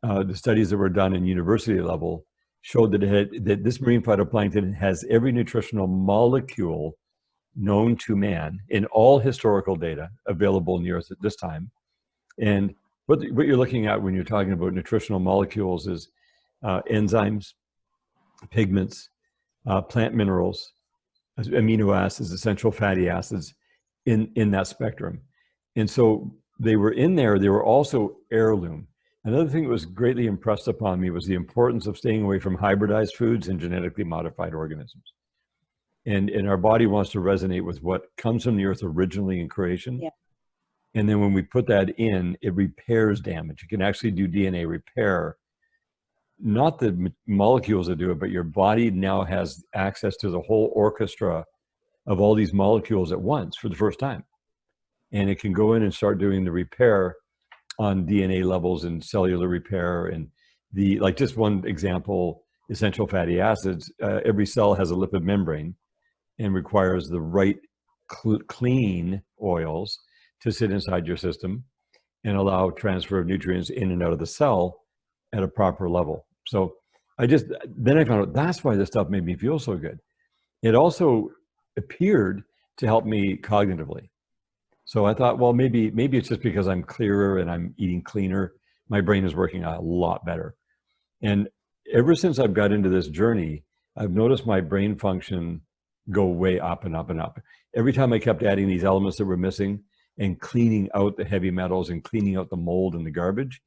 the studies that were done in university level showed that this marine phytoplankton has every nutritional molecule known to man in all historical data available in the earth at this time. And what you're looking at when you're talking about nutritional molecules is enzymes, pigments, plant minerals, amino acids, essential fatty acids in that spectrum. And so they were in there, they were also heirloom. Another thing that was greatly impressed upon me was the importance of staying away from hybridized foods and genetically modified organisms. And our body wants to resonate with what comes from the earth originally in creation. Yeah. And then when we put that in, it repairs damage. It can actually do DNA repair. Not the molecules that do it, but your body now has access to the whole orchestra of all these molecules at once for the first time. And it can go in and start doing the repair on DNA levels and cellular repair. And like just one example, essential fatty acids, every cell has a lipid membrane and requires the right clean oils to sit inside your system and allow transfer of nutrients in and out of the cell at a proper level. So then I found out that's why this stuff made me feel so good. It also appeared to help me cognitively. So I thought, well, maybe it's just because I'm clearer and I'm eating cleaner. My brain is working a lot better. And ever since I've got into this journey, I've noticed my brain function go way up and up and up. Every time I kept adding these elements that were missing and cleaning out the heavy metals and cleaning out the mold and the garbage,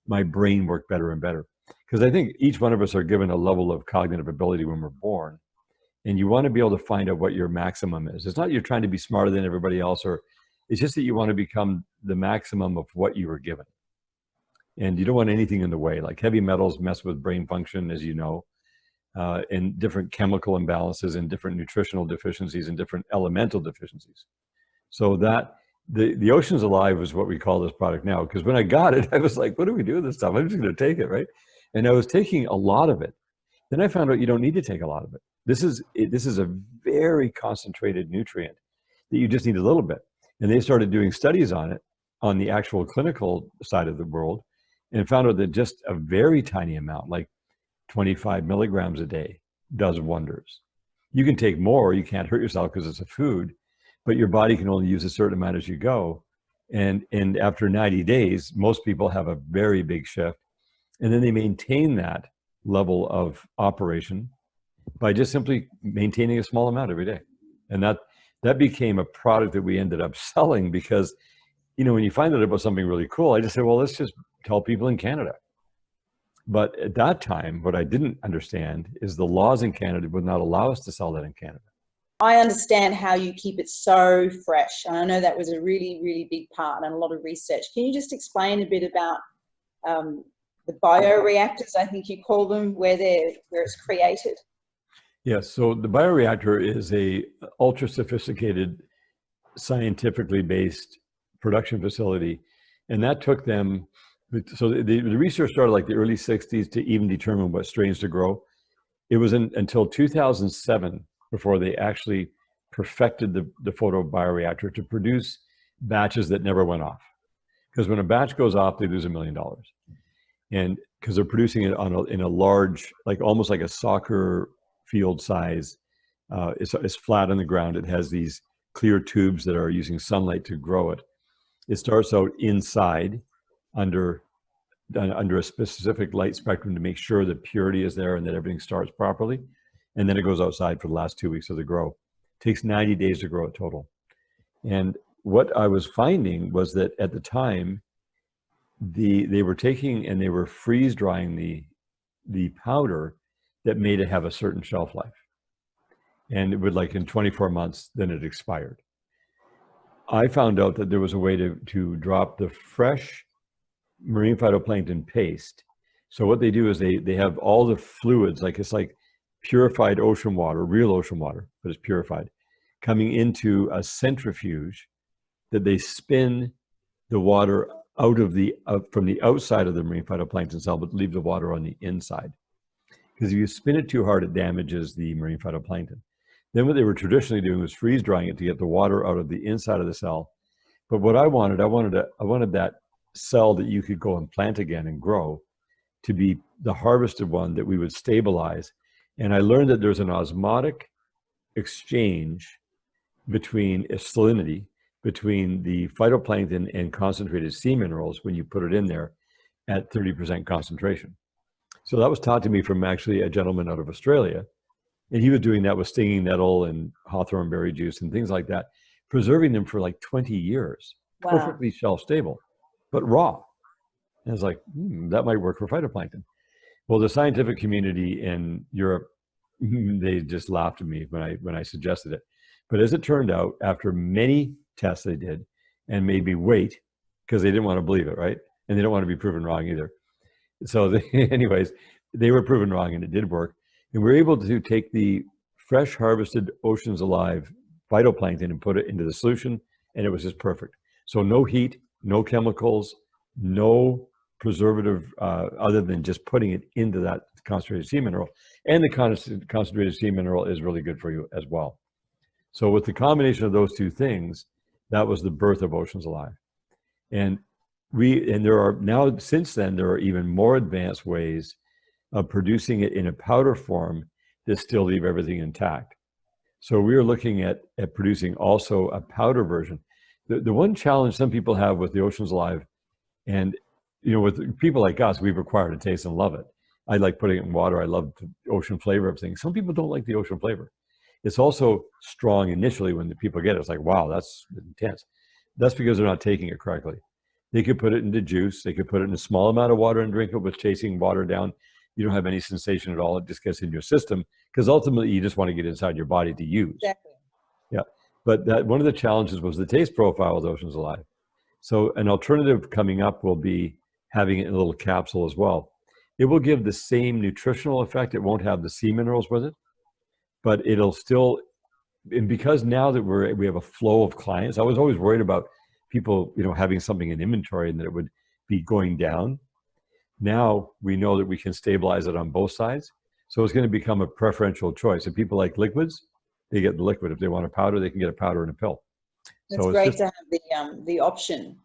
my brain worked better and better. Because I think each one of us are given a level of cognitive ability when we're born. And you want to be able to find out what your maximum is. It's not you're trying to be smarter than everybody else, or it's just that you want to become the maximum of what you were given. And you don't want anything in the way. Like heavy metals mess with brain function, as you know, and different chemical imbalances and different nutritional deficiencies and different elemental deficiencies. So that the Oceans Alive is what we call this product now. Because when I got it, I was like, what do we do with this stuff? I'm just going to take it, right? And I was taking a lot of it. Then I found out you don't need to take a lot of it. This is a very concentrated nutrient that you just need a little bit. And they started doing studies on it on the actual clinical side of the world and found out that just a very tiny amount, like 25 milligrams a day, does wonders. You can take more, you can't hurt yourself because it's a food, but your body can only use a certain amount as you go. And after 90 days, most people have a very big shift. And then they maintain that level of operation by just simply maintaining a small amount every day. And that became a product that we ended up selling because, you know, when you find out about something really cool, I just said, well, let's just tell people in Canada. But at that time, what I didn't understand is the laws in Canada would not allow us to sell that in Canada. I understand how you keep it so fresh. And I know that was a really, really big part and a lot of research. Can you just explain a bit about the bioreactors, I think you call them, where it's created? Yes, so the bioreactor is a ultra sophisticated, scientifically based production facility. And that took them, so the research started like the early 60s to even determine what strains to grow. It was until 2007 before they actually perfected the photobioreactor to produce batches that never went off. Because when a batch goes off, they lose $1 million. And because they're producing it in a large, like almost like a soccer field size, it's flat on the ground. It has these clear tubes that are using sunlight to grow it. It starts out inside under a specific light spectrum to make sure that purity is there and that everything starts properly. And then it goes outside for the last 2 weeks of the grow. It takes 90 days to grow it total. And what I was finding was that at the time, they were taking and they were freeze drying the powder that made it have a certain shelf life. And it would, like in 24 months, then it expired. I found out that there was a way to drop the fresh marine phytoplankton paste. So what they do is they have all the fluids, like it's like purified ocean water, real ocean water, but it's purified, coming into a centrifuge that they spin the water out of from the outside of the marine phytoplankton cell, but leave the water on the inside. Because if you spin it too hard, it damages the marine phytoplankton. Then what they were traditionally doing was freeze drying it to get the water out of the inside of the cell. But what I wanted that cell that you could go and plant again and grow. to be the harvested one that we would stabilize. And I learned that there's an osmotic exchange between a salinity between the phytoplankton and concentrated sea minerals when you put it in there at 30% concentration. So that was taught to me from actually a gentleman out of Australia. And he was doing that with stinging nettle and hawthorn berry juice and things like that, preserving them for like 20 years, Wow. perfectly shelf stable, but raw. And I was like, that might work for phytoplankton. Well, the scientific community in Europe, they just laughed at me when I suggested it. But as it turned out, after many tests they did and made me wait because they didn't want to believe it, right? And they don't want to be proven wrong either. So anyways, they were proven wrong and it did work. And we were able to take the fresh harvested oceans alive phytoplankton and put it into the solution, and it was just perfect. So no heat, no chemicals, no preservative other than just putting it into that concentrated sea mineral. And the concentrated sea mineral is really good for you as well. So with the combination of those two things, that was the birth of Oceans Alive. And there are now, since then, there are even more advanced ways of producing it in a powder form that still leave everything intact. So we are looking at producing also a powder version. The one challenge some people have with the Oceans Alive, and with people like us, we've acquired a taste and love it. I like putting it in water. I love the ocean flavor of things. Some people don't like the ocean flavor. It's also strong initially when the people get it. It's like, wow, that's intense. That's because they're not taking it correctly. They could put it into juice. They could put it in a small amount of water and drink it with chasing water down. You don't have any sensation at all. It just gets in your system because ultimately you just want to get inside your body to use. Exactly. Yeah. But one of the challenges was the taste profile of Oceans Alive. So an alternative coming up will be having it in a little capsule as well. It will give the same nutritional effect. It won't have the sea minerals with it, but it'll still, and because now that we have a flow of clients, I was always worried about people, having something in inventory and that it would be going down. Now we know that we can stabilize it on both sides. So it's going to become a preferential choice. If people like liquids, they get the liquid. If they want a powder, they can get a powder and a pill. It's so great to have the option